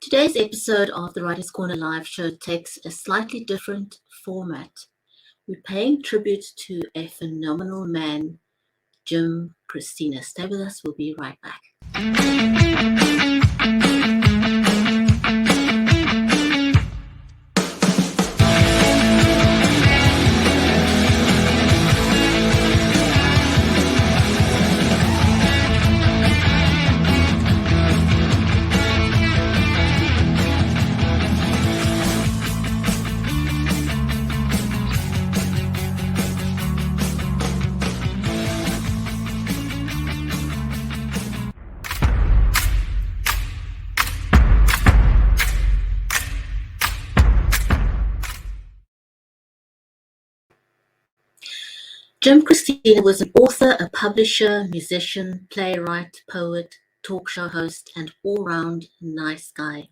Today's episode of the Writers' Corner live show takes a slightly different format. We're paying tribute to a phenomenal man, Jim Christina. Stay with us, we'll be right back. Jim Christina was an author, a publisher, musician, playwright, poet, talk show host, and all-round nice guy.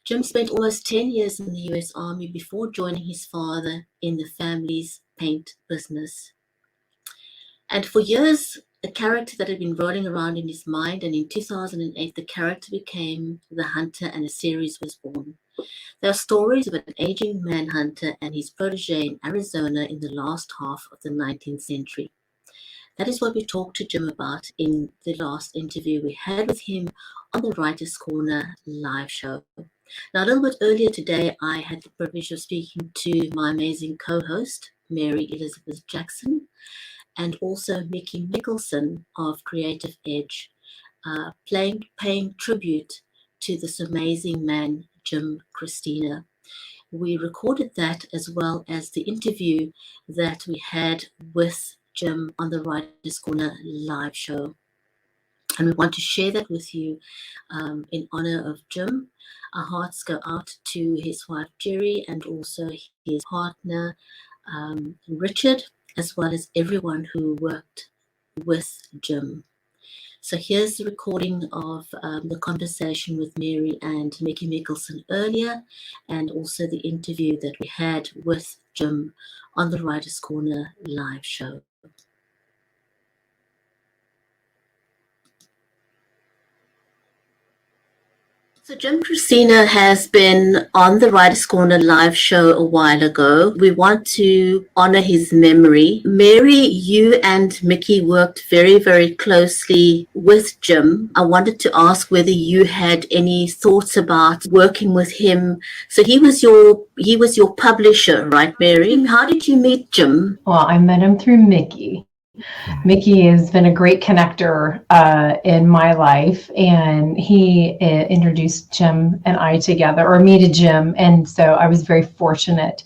Jim spent almost 10 years in the US Army before joining his father in the family's paint business. And for years, a character that had been rolling around in his mind, and in 2008, the character became The Hunter and a series was born. There are stories of an aging manhunter and his protege in Arizona in the last half of the 19th century. That is what we talked to Jim about in the last interview we had with him on the Writers' Corner live show. Now, a little bit earlier today, I had the privilege of speaking to my amazing co-host, Mary Elizabeth Jackson, and also Mickey Mickelson of Creative Edge, paying tribute to this amazing man, Jim Christina. We recorded that as well as the interview that we had with Jim on the Writers' Corner live show. And we want to share that with you in honor of Jim. Our hearts go out to his wife, Jerry, and also his partner, Richard, as well as everyone who worked with Jim. So here's the recording of the conversation with Mary and Mickey Mickelson earlier, and also the interview that we had with Jim on the Writers' Corner live show. So Jim Christina has been on the Writers' Corner live show a while ago. We want to honor his memory. Mary, you and Mickey worked very, very closely with Jim. I wanted to ask whether you had any thoughts about working with him. So he was your publisher, right, Mary? How did you meet Jim? Well, I met him through Mickey. Mickey has been a great connector in my life, and he introduced Jim and I together, or me to Jim, and so I was very fortunate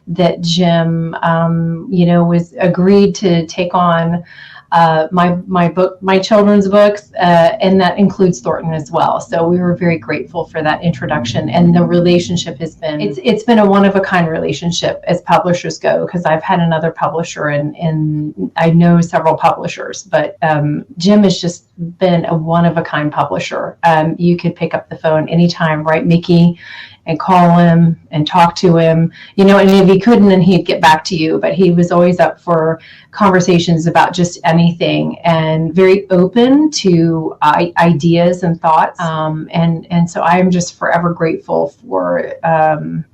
that Jim, was agreed to take on my children's books, and that includes Thornton as well. So we were very grateful for that introduction, and the relationship has been it's been a one of a kind relationship as publishers go, because I've had another publisher and I know several publishers, but Jim has just been a one of a kind publisher. You could pick up the phone anytime, right, Mickey, and call him and talk to him, and if he couldn't, then he'd get back to you. But he was always up for conversations about just anything, and very open to ideas and thoughts. And so I am just forever grateful for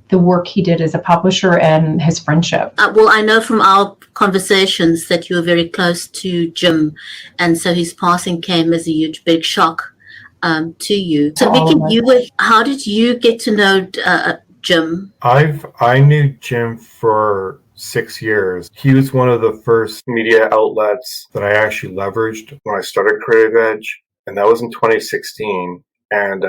the work he did as a publisher and his friendship. Well, I know from our conversations that you were very close to Jim, and so his passing came as a huge, big shock to you. So Mickey, how did you get to know Jim? I knew Jim for 6 years. He was one of the first media outlets that I actually leveraged when I started Creative Edge, and that was in 2016. And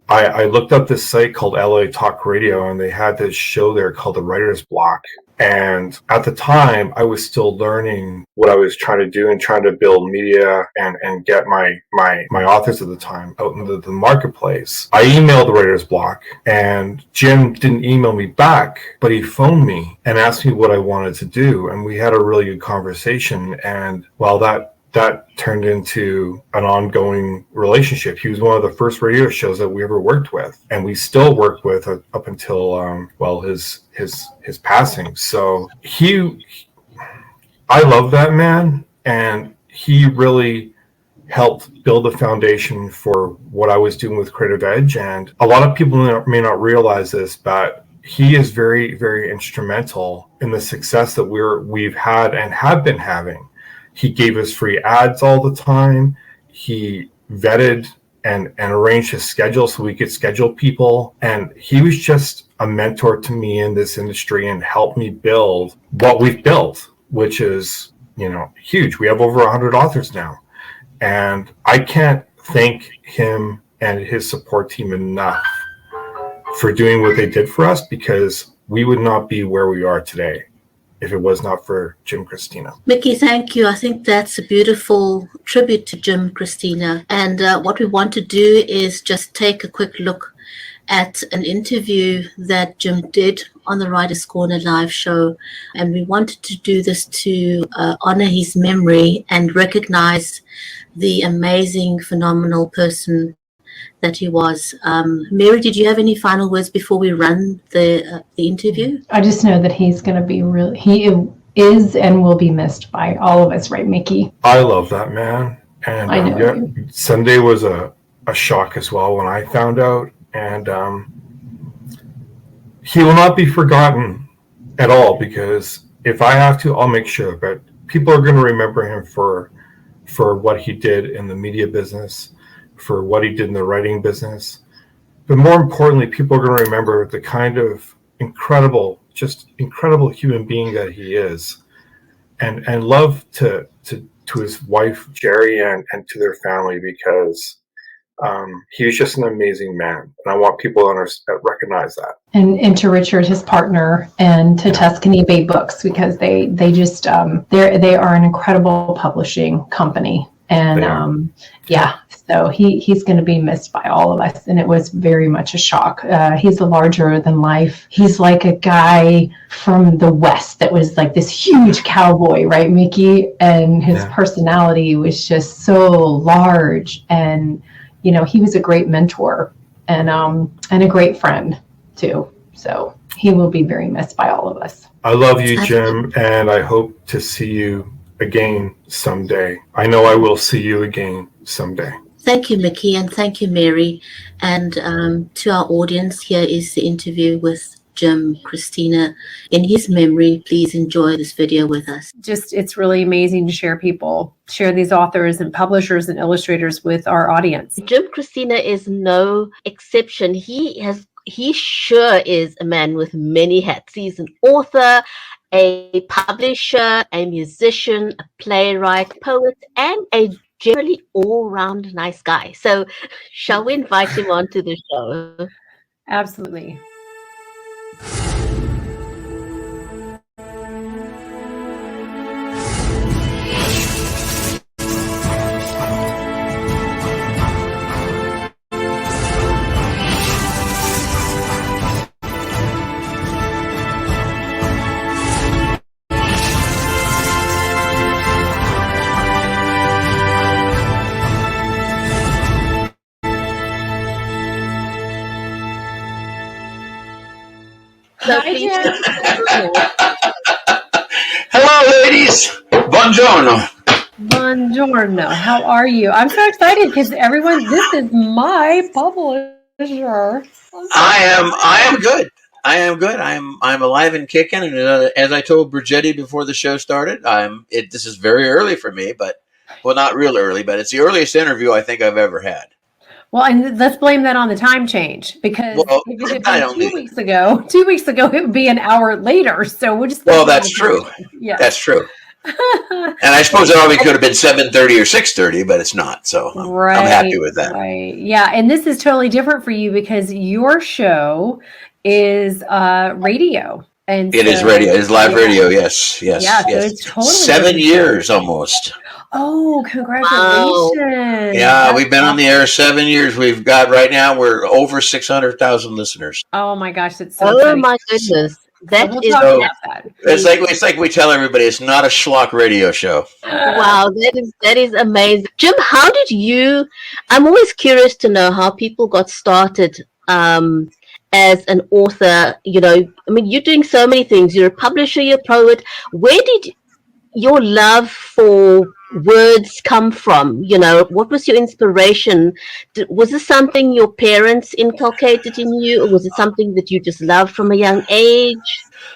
I looked up this site called LA Talk Radio, and they had this show there called The Writer's Block. And at the time, I was still learning what I was trying to do and trying to build media and get my authors at the time out into the marketplace. I emailed The Writer's Block, and Jim didn't email me back, but he phoned me and asked me what I wanted to do. And we had a really good conversation. And while that turned into an ongoing relationship. He was one of the first radio shows that we ever worked with, and we still work with up until his passing. So I love that man, and he really helped build the foundation for what I was doing with Creative Edge. And a lot of people may not realize this, but he is very, very instrumental in the success that we've had and have been having. He gave us free ads all the time. He vetted and arranged his schedule so we could schedule people. And he was just a mentor to me in this industry and helped me build what we've built, which is, huge. We have over 100 authors now. And I can't thank him and his support team enough for doing what they did for us, because we would not be where we are today if it was not for Jim, Christina. Mickey, thank you. I think that's a beautiful tribute to Jim, Christina. And what we want to do is just take a quick look at an interview that Jim did on the Writers' Corner live show. And we wanted to do this to honor his memory and recognize the amazing, phenomenal person that he was. Mary, did you have any final words before we run the interview? I just know that he's going to be he is and will be missed by all of us, right, Mickey? I love that man. And I know Sunday was a shock as well when I found out. And he will not be forgotten at all, because if I have to, I'll make sure. But people are going to remember him for what he did in the media business, for what he did in the writing business. But more importantly, people are going to remember the kind of incredible human being that he is. And love to his wife, Jerry, and to their family, because he was just an amazing man. And I want people to recognize that. And to Richard, his partner, and to Tuscany Bay Books, because they just they are an incredible publishing company. And so he's going to be missed by all of us. And it was very much a shock. He's a larger than life. He's like a guy from the West that was like this huge cowboy, right, Mickey? And his personality was just so large. And, he was a great mentor and a great friend too. So he will be very missed by all of us. I love you, Jim, and I hope to see you again someday. I know I will see you again someday. Thank you, Mickey, and thank you, Mary. And to our audience, here is the interview with Jim, Christina. In his memory, please enjoy this video with us. It's really amazing to share these authors and publishers and illustrators with our audience. Jim, Christina is no exception. He sure is a man with many hats. He's an author, a publisher, a musician, a playwright, poet, and a generally all-round nice guy. So shall we invite him onto the show? Absolutely. Hi, Jim. Hello, ladies. Buongiorno. Buongiorno. How are you? I'm so excited because this is my publisher. I am good. I'm alive and kicking. And as I told Brigetti before the show started, this is very early for me, not real early, but it's the earliest interview I think I've ever had. Well, and let's blame that on the time change, because if it had been 2 weeks ago, it would be an hour later. So we'll just. Well, that's true. Yeah, that's true. And I suppose it probably could have been 7:30 or 6:30, but it's not. So I'm happy with that. Right. Yeah, and this is totally different for you because your show is radio. And it is radio. It's live radio. Yes. Yeah, yes. So it's totally 7 years almost. Oh, congratulations. Wow. Yeah, we've been on the air 7 years. We've got right now, we're over 600,000 listeners. Oh my gosh, that's so funny. My goodness. It's like we tell everybody, it's not a schlock radio show. Wow, that is amazing. Jim, how did I'm always curious to know how people got started as an author. You're doing so many things. You're a publisher, you're a poet. Where did your love for words come from? You know, what was your inspiration? Was this something your parents inculcated in you, or was it something that you just loved from a young age?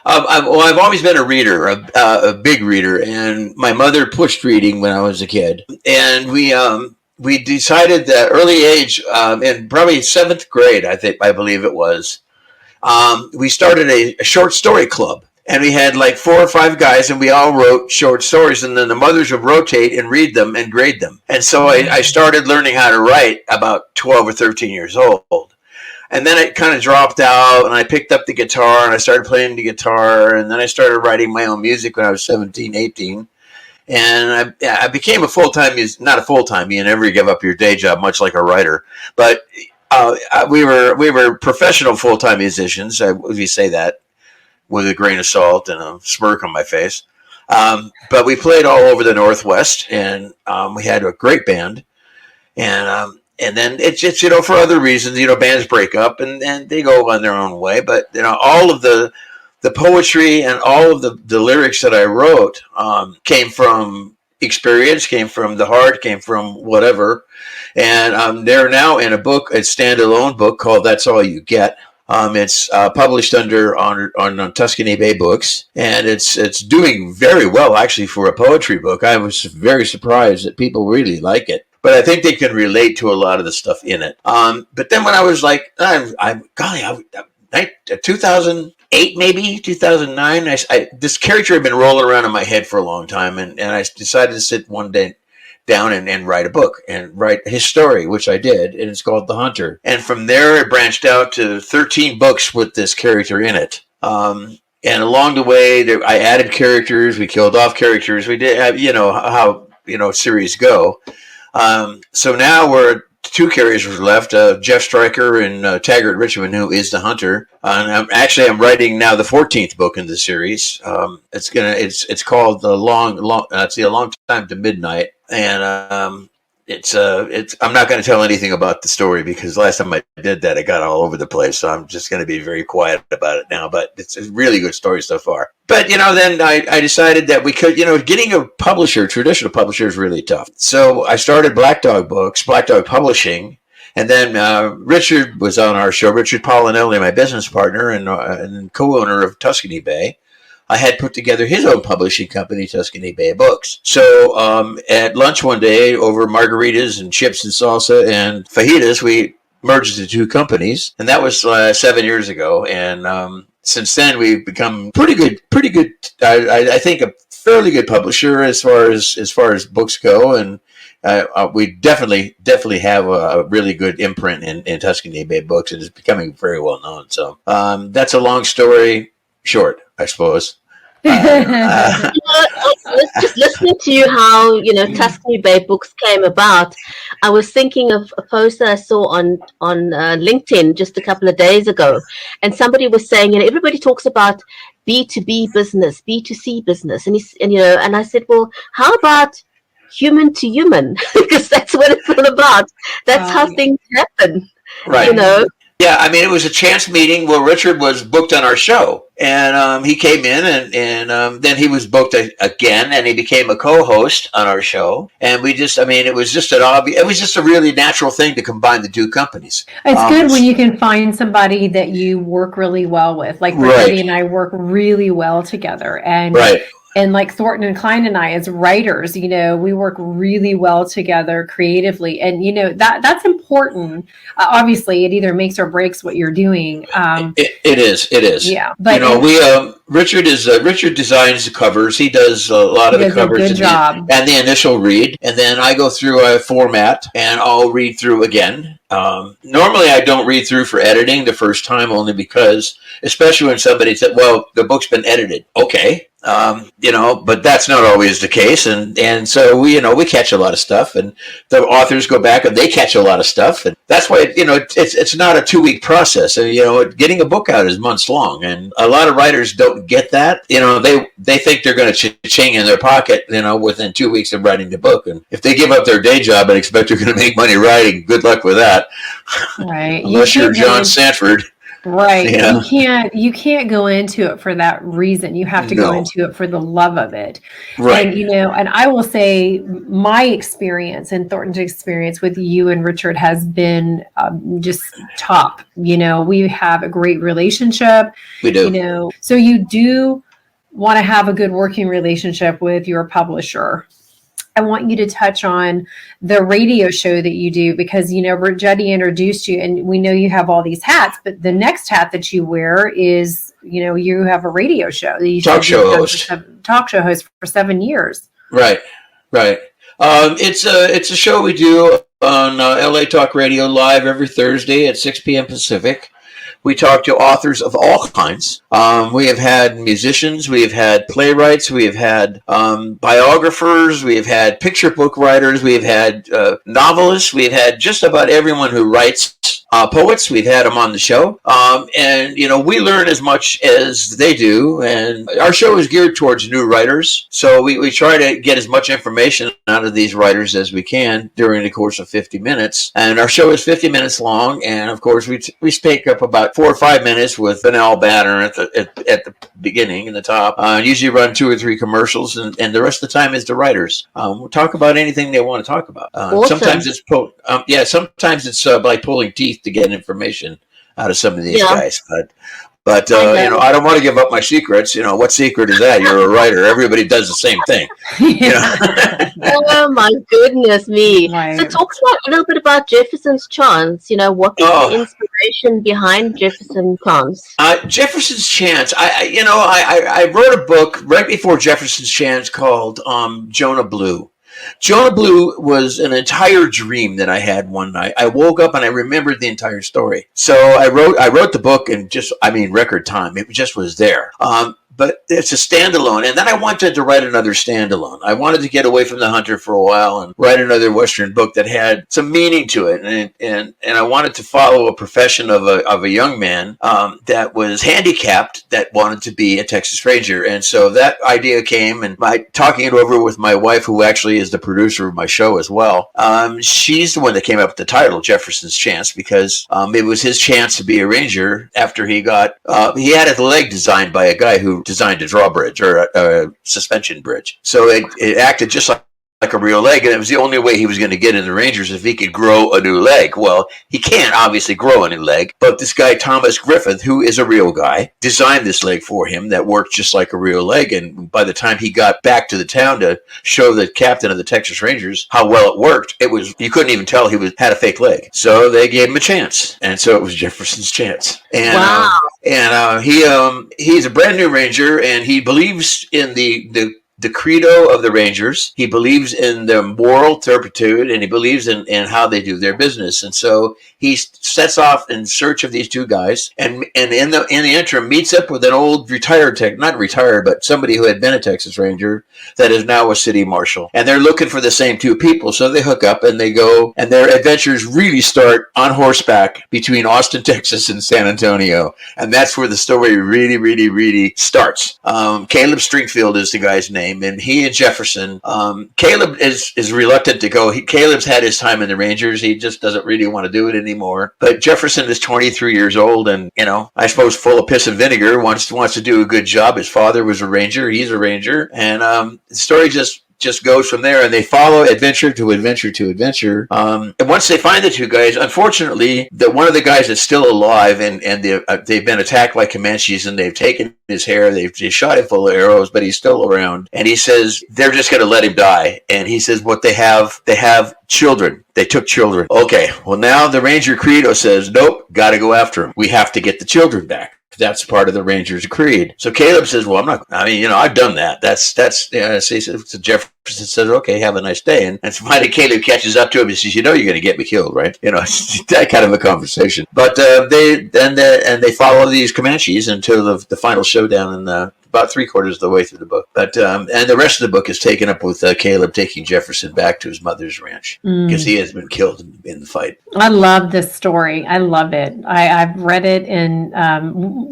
I've always been a reader, a big reader, and my mother pushed reading when I was a kid, and we decided that early age, in probably seventh grade, I believe it was, we started a short story club. And we had like 4 or 5 guys, and we all wrote short stories, and then the mothers would rotate and read them and grade them. And so I started learning how to write about 12 or 13 years old. And then it kind of dropped out, and I picked up the guitar, and I started playing the guitar, and then I started writing my own music when I was 17, 18. And I became a full-time, not a full-time, you never give up your day job, much like a writer. But we were professional full-time musicians, if you say that, with a grain of salt and a smirk on my face. But we played all over the Northwest, and we had a great band. And then it's just, for other reasons, bands break up and they go on their own way. But, all of the poetry and all of the lyrics that I wrote came from experience, came from the heart, came from whatever. And they're now in a standalone book called That's All You Get. It's published on Tuscany Bay Books, and it's doing very well actually for a poetry book. I was very surprised that people really like it, but I think they can relate to a lot of the stuff in it. But then when I was like, 2008 maybe 2009, this character had been rolling around in my head for a long time, and I decided to sit one day down and write a book and write his story, which I did, and it's called The Hunter. And from there, it branched out to 13 books with this character in it. And along the way, I added characters, we killed off characters, we did, how series go. So now we're 2 characters left, Jeff Stryker and Taggart Richmond, who is the Hunter. And I'm writing now the 14th book in the series. It's called A Long Time to Midnight. And I'm not going to tell anything about the story because last time I did that, it got all over the place. So I'm just going to be very quiet about it now, but it's a really good story so far. But, then I decided that we could, getting a traditional publisher is really tough. So I started Black Dog Publishing. And then Richard was on our show, Richard Paulinelli, my business partner and co-owner of Tuscany Bay. I had put together his own publishing company, Tuscany Bay Books. So at lunch one day over margaritas and chips and salsa and fajitas, we merged the 2 companies. And that was 7 years ago. And since then, we've become pretty good. I think a fairly good publisher as far as books go. And we definitely have a really good imprint in Tuscany Bay Books. And it's becoming very well known. So that's a long story short, I suppose. Just listening to you, how Tuscany Bay Books came about. I was thinking of a post that I saw on LinkedIn just a couple of days ago, and somebody was saying, everybody talks about B2B business, B2C business, and I said, well, how about human to human? Because that's what it's all about. That's how things happen. Right. Yeah, it was a chance meeting where Richard was booked on our show, and he came in, and then he was booked again, and he became a co-host on our show, and we just, it was just a really natural thing to combine the 2 companies. It's good when you can find somebody that you work really well with, like Brittany and I work really well together, and And like Thornton and Klein and I as writers, we work really well together creatively. And, that's important. Obviously, it either makes or breaks what you're doing. It is. Yeah. But Richard designs the covers. He does a lot of the covers and the initial read. And then I go through a format and I'll read through again. Normally I don't read through for editing the first time, only because, especially when somebody said, well, the book's been edited. Okay. But that's not always the case. And so we catch a lot of stuff, and the authors go back and they catch a lot of stuff. And that's why, it's not a 2-week process. And, getting a book out is months long. And a lot of writers don't get that. They think they're going to ching in their pocket, within 2 weeks of writing the book. And if they give up their day job and expect they're going to make money writing, good luck with that. Right. Unless you're John Sanford. Right. Yeah. You can't go into it for that reason. You have to go into it for the love of it. Right. And, and I will say my experience and Thornton's experience with you and Richard has been just top. We have a great relationship. We do. So you do want to have a good working relationship with your publisher. I want you to touch on the radio show that you do because, Jetty introduced you and we know you have all these hats, but the next hat that you wear is, you have a radio show. That you talk show host. Talk show host for 7 years. Right. It's a show we do on LA Talk Radio live every Thursday at 6 p.m. Pacific. We talk to authors of all kinds. We have had musicians, we have had playwrights, we have had biographers, we have had picture book writers, we have had novelists, we have had just about everyone who writes poets. We've had them on the show. And we learn as much as they do. And our show is geared towards new writers. So we try to get as much information out of these writers as we can during the course of 50 minutes. And our show is 50 minutes long. And of course, we take up about 4 or 5 minutes with banal banner at the beginning and the top. Usually run 2 or 3 commercials. And the rest of the time is the writers. We'll talk about anything they want to talk about. Awesome. Sometimes it's like pulling teeth to get information out of some of these guys, but I don't want to give up my secrets. What secret is that? You're a writer. Everybody does the same thing. Oh my goodness me! Right. So talk a little bit about Jefferson's Chance. What was the inspiration behind Jefferson's Chance? Jefferson's Chance. I wrote a book right before Jefferson's Chance called Jonah Blue. Jonah Blue was an entire dream that I had one night. I woke up and I remembered the entire story. So I wrote the book in record time. It just was there. But it's a standalone. And then I wanted to write another standalone. I wanted to get away from The Hunter for a while and write another Western book that had some meaning to it. And I wanted to follow a profession of a young man that was handicapped that wanted to be a Texas Ranger. And so that idea came, and by talking it over with my wife, who actually is the producer of my show as well, she's the one that came up with the title, Jefferson's Chance, because it was his chance to be a ranger after he had a leg designed by a guy who designed a drawbridge or a suspension bridge. So it acted just like a real leg, and it was the only way he was going to get in the Rangers if he could grow a new leg. Well, he can't obviously grow a new leg, but this guy, Thomas Griffith, who is a real guy, designed this leg for him that worked just like a real leg. And by the time he got back to the town to show the captain of the Texas Rangers how well it worked, you couldn't even tell he had a fake leg. So they gave him a chance. And so it was Jefferson's Chance. And, wow. He's a brand new Ranger, and he believes in the credo of the Rangers. He believes in their moral turpitude, and he believes in how they do their business. And so he sets off in search of these 2 guys, and in the interim meets up with an old not retired, but somebody who had been a Texas Ranger that is now a city marshal. And they're looking for the same 2 people. So they hook up and they go, and their adventures really start on horseback between Austin, Texas and San Antonio. And that's where the story really, really, really starts. Caleb Stringfield is the guy's name. And he and Jefferson, Caleb is reluctant to go. Caleb's had his time in the Rangers. He just doesn't really want to do it anymore. But Jefferson is 23 years old and, I suppose full of piss and vinegar, wants to do a good job. His father was a Ranger. He's a Ranger. And the story just goes from there, and they follow adventure to adventure to adventure. And once they find the 2 guys, unfortunately, one of the guys is still alive, and they've been attacked by Comanches, and they've taken his hair, they've shot him full of arrows, but he's still around. And he says they're just going to let him die. And he says what they have children. They took children. Okay, well now the Ranger credo says, nope, got to go after them. We have to get the children back. That's part of the Rangers' creed. So Caleb says, well, I've done that. So Jefferson says, okay, have a nice day. And finally Caleb catches up to him and says, you're going to get me killed, right? It's that kind of a conversation. But they follow these Comanches until the final showdown in about 3/4 of the way through the book. But and the rest of the book is taken up with Caleb taking Jefferson back to his mother's ranch because he has been killed in the fight. I love this story. I love it. I've read it, and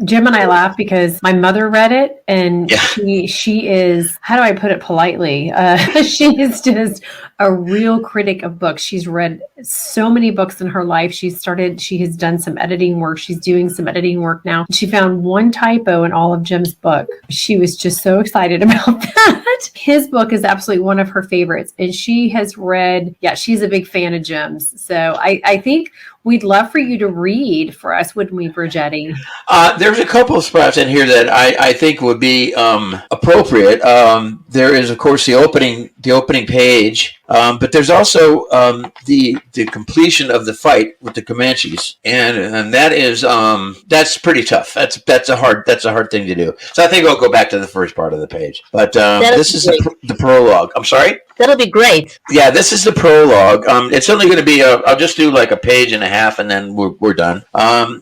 Jim and I laugh because my mother read it, and she is, how do I put it politely? She is just a real critic of books. She's read so many books in her life. She has done some editing work. She's doing some editing work now. She found one typo in all of Jim's book. She was just so excited about that. His book is absolutely one of her favorites, and she has read, she's a big fan of Jim's. So I think we'd love for you to read for us, wouldn't we, Brigetti? There's a couple of spots in here that I think would be appropriate. There is, of course, the opening page, but there's also the completion of the fight with the Comanches, and that is that's pretty tough. That's a hard thing to do. So I think I'll go back to the first part of the page. But this is the prologue. I'm sorry. That'll be great. Yeah, this is the prologue. It's only going to be I'll just do like a page and a half, and then we're done.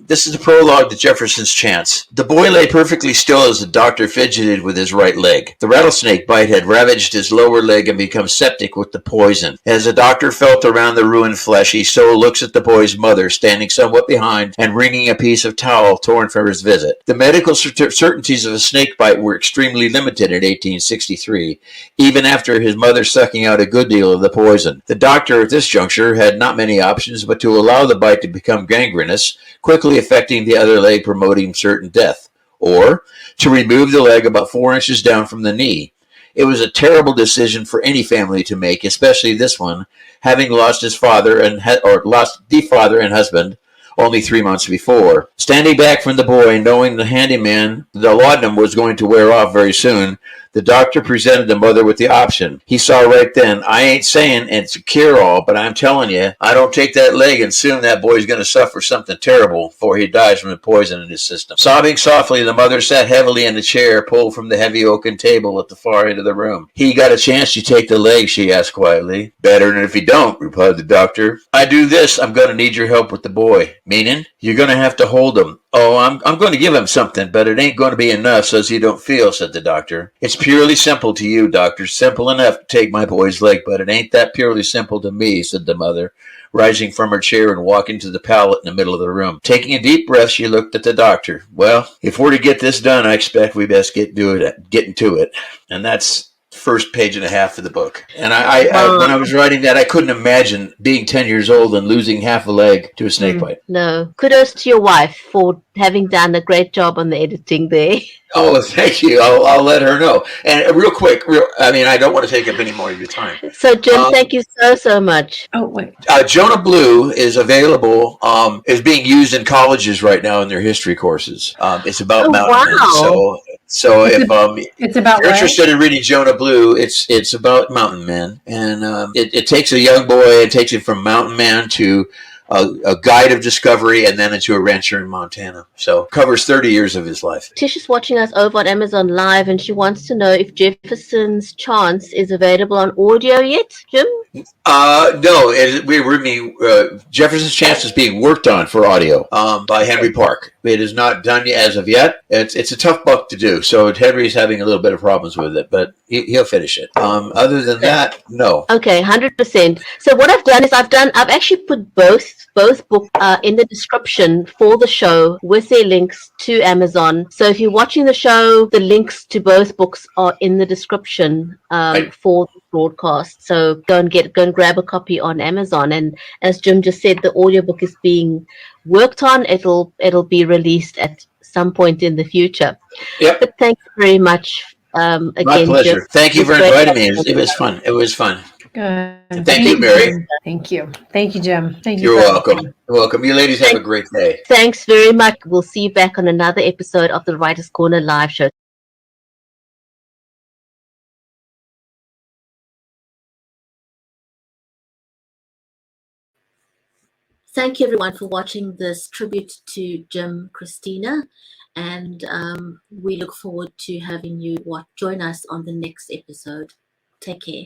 This is the prologue to Jefferson's chance. The boy lay perfectly still as the doctor fidgeted with his right leg. The rattlesnake bite had ravaged his lower leg and become septic with the poison. As the doctor felt around the ruined flesh, he so looks at the boy's mother, standing somewhat behind and wringing a piece of towel torn from his visit. The medical certainties of a snake bite were extremely limited in 1863, even after his mother sucking out a good deal of the poison. The doctor at this juncture had not many options but to allow the bite to become gangrenous, quickly affecting the other leg, promoting certain death, or to remove the leg about 4 inches down from the knee. It was a terrible decision for any family to make, especially this one, having lost his father lost the father and husband only 3 months before. Standing back from the boy, knowing the laudanum was going to wear off very soon, the doctor presented the mother with the option. He saw right then, I ain't saying it's a cure-all, but I'm telling you, I don't take that leg and soon that boy's going to suffer something terrible before he dies from the poison in his system. Sobbing softly, the mother sat heavily in a chair pulled from the heavy oaken table at the far end of the room. He got a chance to take the leg, she asked quietly. Better than if he don't, replied the doctor. I do this, I'm going to need your help with the boy. Meaning? You're going to have to hold him. Oh, I'm going to give him something, but it ain't going to be enough so's he don't feel, said the doctor. It's purely simple to you, doctor. Simple enough to take my boy's leg, but it ain't that purely simple to me, said the mother, rising from her chair and walking to the pallet in the middle of the room. Taking a deep breath, she looked at the doctor. Well, if we're to get this done, I expect we best get into it. And that's first page and a half of the book. And I when I was writing that, I couldn't imagine being 10 years old and losing half a leg to a snake bite. No. Kudos to your wife for having done a great job on the editing there. Oh, thank you. I'll let her know. And real quick, I don't want to take up any more of your time. So, Jim, thank you so much. Oh, wait. Jonah Blue is available, is being used in colleges right now in their history courses. It's about mountain men. So if you're interested in reading Jonah Blue, it's about mountain men. And it takes a young boy, it takes him from mountain man to a guide of discovery and then into a rancher in Montana. So covers 30 years of his life. Tish is watching us over on Amazon Live and she wants to know if Jefferson's Chance is available on audio yet, Jim? No, Jefferson's Chance is being worked on for audio by Henry Park. It is not done as of yet. It's a tough book to do, so Henry's having a little bit of problems with it, but he'll finish it. Other than that, no. Okay, 100%. So what I've done is I've actually put both books in the description for the show with their links to Amazon. So if you're watching the show, the links to both books are in the description for the broadcast. So go and grab a copy on Amazon. And as Jim just said, the audiobook is being worked on. It'll be released at some point in the future. Yep. But thank you very much. Again, my pleasure. Jim. Thank you for inviting me. It was fun. It was fun. Good. Thank you, Mary. Thank you. Thank you, Jim. Thank you. You're welcome. You're welcome. You ladies have a great day. Thanks very much. We'll see you back on another episode of the Writers' Corner live show. Thank you everyone for watching this tribute to Jim, Christina, and we look forward to having you join us on the next episode. Take care.